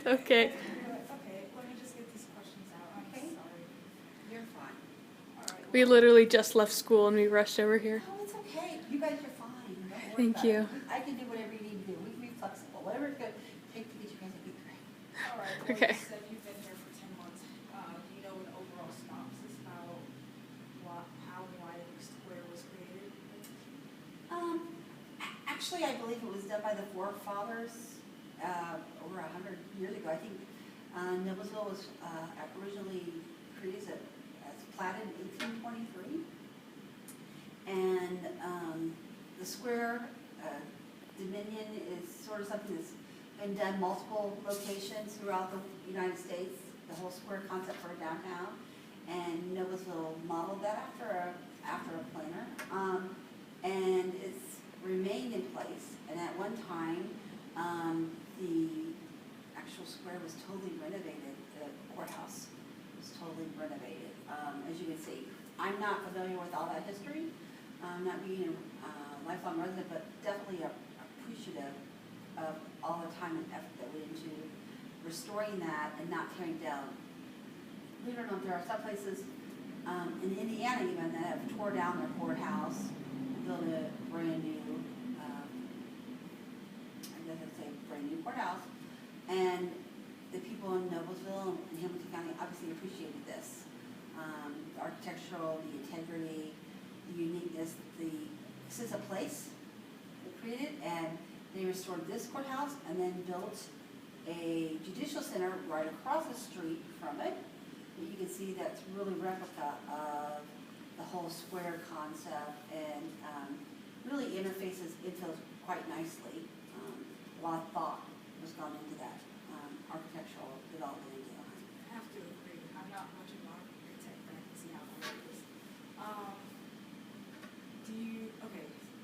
Okay. Okay, let me just get these questions out. I'm Okay. sorry. You're fine. All right. We literally just left school and we rushed over here. Oh, it's okay. You guys are fine. Don't worry Thank about you. it. I can do whatever you need to do. We can be flexible. Whatever it's going to take to get you guys to be great. All right. Well, Okay. you said you've been here for 10 months. Do you know an overall synopsis how and why the square was created? Actually, I believe it was done by the forefathers over 100 years ago. I think Noblesville was originally created as platted in 1823. And the square dominion is sort of something that's been done multiple locations throughout the United States, the whole square concept for a downtown. And Noblesville modeled that after a planner. And it's remained in place. And at one time, the actual square was totally renovated. The courthouse was totally renovated. As you can see, I'm not familiar with all that history, not being a lifelong resident, but definitely appreciative of all the time and effort that went into restoring that and not tearing down. Believe it or not, there are some places in Indiana even that have tore down their courthouse and built a brand new, brand new courthouse. And the people in Noblesville and Hamilton County obviously appreciated this. The architectural, the integrity, the uniqueness, this is a place they created, and they restored this courthouse and then built a judicial center right across the street from it. And you can see that's really replica of the whole square concept and really interfaces into quite nicely. A lot of thought was gone into that architectural development in Galen. I have to agree. I'm not much of an architect, but I can see how that is.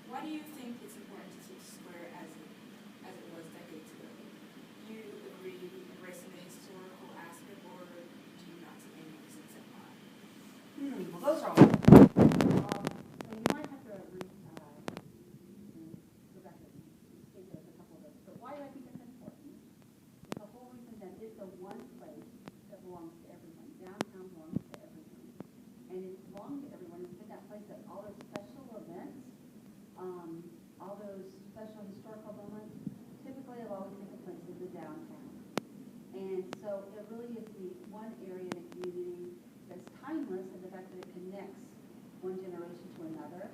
Why do you think it's important to see the square as it was decades ago? Do you agree embracing the historical aspect, or do you not see any reasons in mind? Well, those are all. So you might have to go back and think of a couple of those. But why do I think it's important? It's the whole reason that it's the one place that belongs to everyone. Downtown belongs to everyone. And it belongs to everyone. It's been that place that all those special events, all those special historical moments, typically have always taken place in the downtown. And so it really is the one area in the community that's timeless in the fact that it connects one generation to another,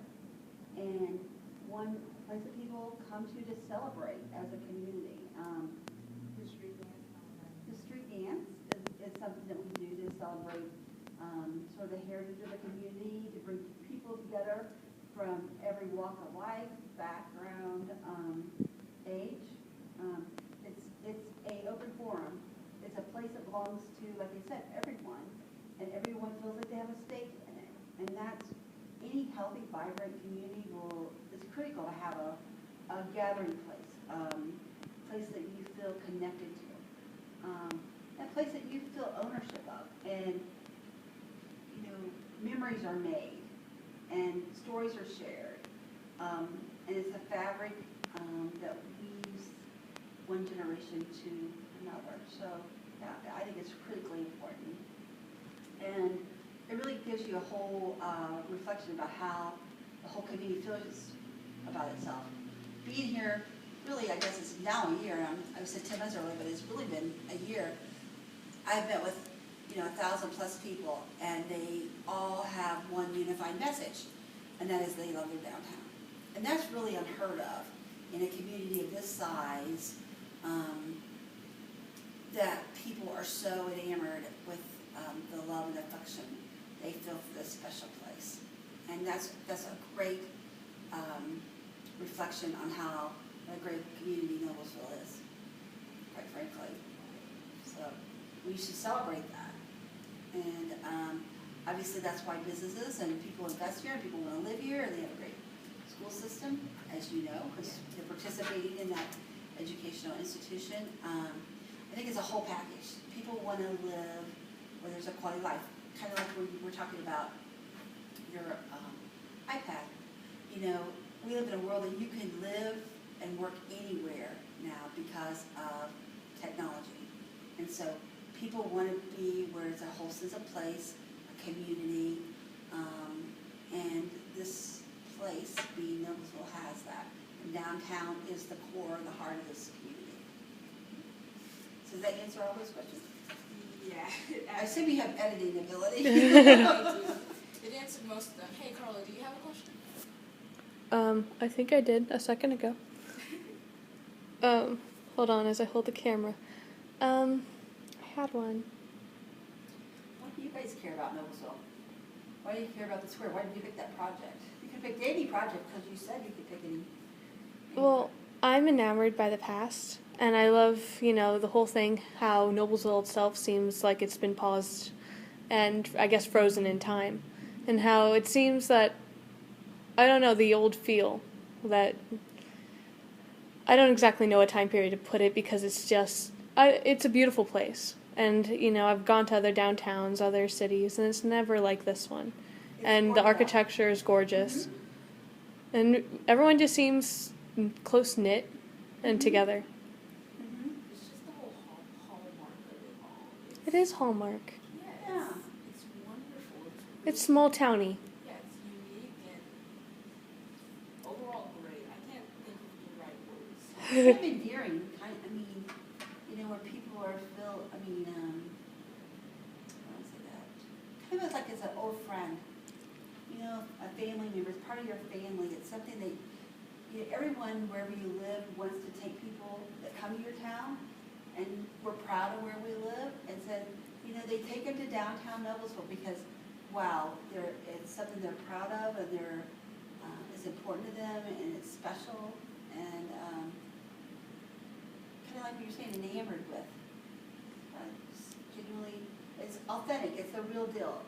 and one place that people come to celebrate as a community. The street dance. The street dance is something that we do to celebrate sort of the heritage of the community, to bring people together from every walk of life, background, age. It's a open forum. It's a place that belongs to, like I said, everyone, and everyone feels like they have a stake in it. And that's any healthy, vibrant community it's critical to have a gathering place, place that you feel connected to, a place that you feel ownership of, and memories are made, and stories are shared, and it's a fabric that weaves one generation to another. So yeah, I think it's critically important, and it really gives you a whole reflection about how the whole community feels about itself. Being here, really, I guess it's now a year. I said 10 months earlier, but it's really been a year. I've met with 1,000+ people, and they all have one unified message, and that is they love their downtown. And that's really unheard of in a community of this size, that people are so enamored with the love and affection they feel for this special place. And that's a great reflection on how a great community Noblesville is, quite frankly. So we should celebrate that. And obviously that's why businesses and people invest here, and people want to live here, and they have a great school system, as you know, because they're participating in that educational institution. I think it's a whole package. People want to live where there's a quality life, kind of like when we were talking about your iPad. We live in a world that you can live and work anywhere now because of technology. And so people want to be where it's a whole sense of place, a community, and this place, being Noblesville, has that. And downtown is the core, the heart of this community. So does that answer all those questions? Yeah. I assume you have editing ability. It answered most of them. Hey, Carla, do you have a question? I think I did a second ago. Hold on as I hold the camera. I had one. What do you guys care about Noblesville? Why do you care about the square? Why did you pick that project? You could pick any project because you said you could pick any. Well, I'm enamored by the past, and I love, the whole thing, how Noblesville itself seems like it's been paused and, I guess, frozen in time. And how it seems that, I don't know, the old feel that, I don't exactly know a time period to put it because it's just, it's a beautiful place. And, I've gone to other downtowns, other cities, and it's never like this one. And the architecture is gorgeous. Mm-hmm. And everyone just seems close-knit and together. Mm-hmm. It's just the whole hallmark of it all. It is Hallmark. Yeah. It's wonderful. It's small-towny. Yeah, it's unique and overall great. I can't think of the right words. It's kind of endearing. Where people are filled, how do I say that? Kind of like it's an old friend. A family member, it's part of your family. It's something that, everyone wherever you live wants to take people that come to your town, and we're proud of where we live, and said, they take them to downtown Noblesville because, wow, it's something they're proud of, and it's important to them, and it's special, and kind of like what you're saying, enamored with. Just genuinely, it's authentic, it's the real deal.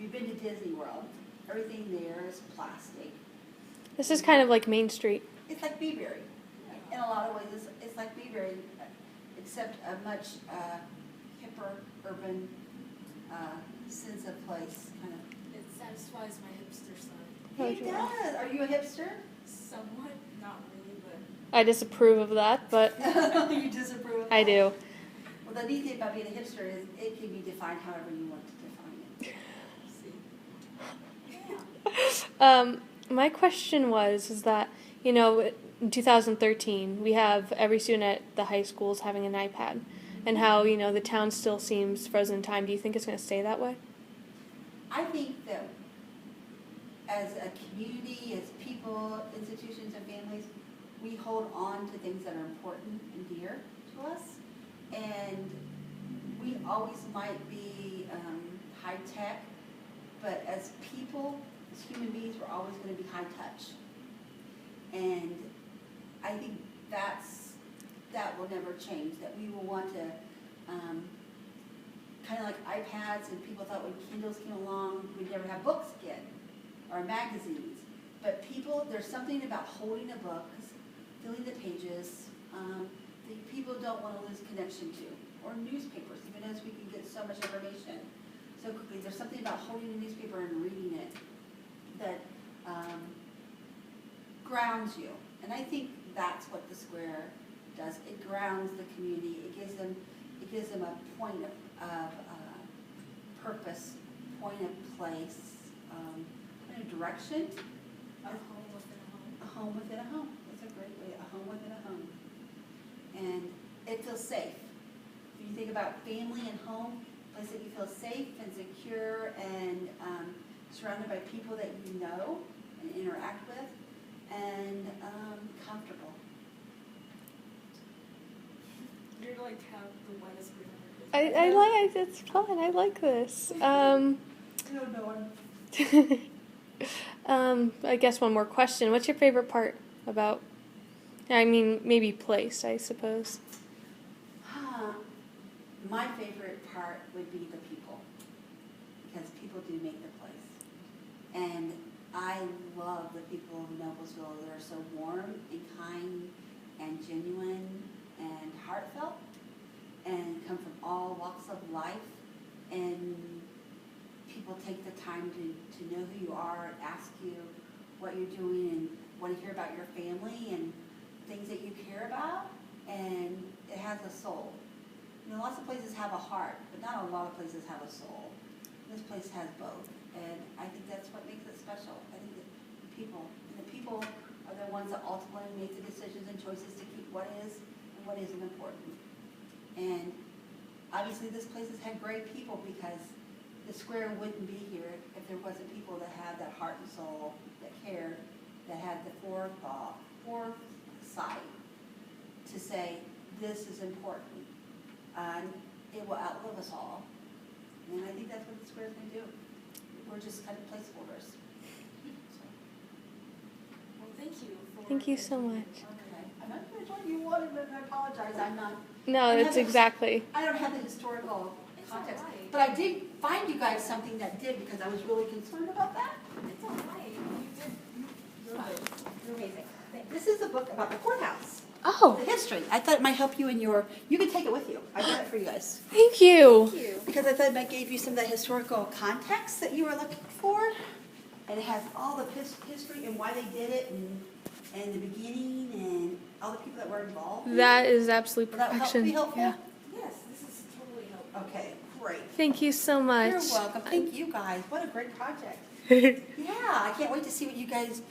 You've been to Disney World, everything there is plastic. This is kind of like Main Street. It's like Beeberry. In a lot of ways, it's like Beeberry, except a much hipper, urban sense of place, kind of. It satisfies my hipster side. Oh, It does. Are you a hipster? Somewhat, not really, but I disapprove of that, but You disapprove of I that? do. Well, the neat thing about being a hipster is it can be defined however you want to define it. see. Yeah. My question is that, in 2013, we have every student at the high schools having an iPad, and how, the town still seems frozen in time. Do you think it's going to stay that way? I think that as a community, as people, institutions, and families, we hold on to things that are important and dear to us. And we always might be high tech, but as people, as human beings, we're always going to be high touch. And I think that will never change, that we will want to, kind of like iPads, and people thought when Kindles came along, we'd never have books again, or magazines. But there's something about holding a book, filling the pages, that people don't want to lose connection to, or newspapers, even as we can get so much information so quickly. There's something about holding a newspaper and reading it that grounds you. And I think that's what the square does. It grounds the community. It gives them a point of purpose, point of place, point of direction. A home within a home. A home within a home. That's a great way. A home within a home. And it feels safe. If you think about family and home, a place that you feel safe and secure and surrounded by people that you know and interact with, and comfortable. You're like have the whitest green I like it's fun. I like this. I don't know. I guess one more question. What's your favorite part about? Maybe place, I suppose. My favorite part would be the people, because people do make the place. And I love the people of Noblesville that are so warm and kind and genuine and heartfelt and come from all walks of life. And people take the time to know who you are, ask you what you're doing, and want to hear about your family and things that you care about. And it has a soul. You know, lots of places have a heart, but not a lot of places have a soul. This place has both, and I think that's what makes it special. I think that the people are the ones that ultimately make the decisions and choices to keep what is and what isn't important. And obviously this place has had great people, because the square wouldn't be here if there wasn't people that had that heart and soul, that cared, that had the foresight to say, this is important, and it will outlive us all. And I think that's what the square's going to do. We're just kind of placeholders. Well, thank you. Thank you so much. Okay. I'm not going to join you wanted, but I apologize. I'm not. No, it's exactly. I don't have the historical It's context. all right. But I did find you guys something that did, because I was really concerned about that. It's all right. You did. You're good. You're amazing. Thank This is a book about the courthouse. Oh, The history. I thought it might help you in your, you can take it with you. I got it for you guys. thank you. you. Because I thought it might give you some of that historical context that you were looking for. And it has all the history and why they did it, and the beginning, and all the people that were involved. That is absolute Will that perfection. be helpful? Yeah. Yes, this is totally helpful. Okay, great. Thank you so much. You're welcome. Thank you guys. What a great project. Yeah, I can't wait to see what you guys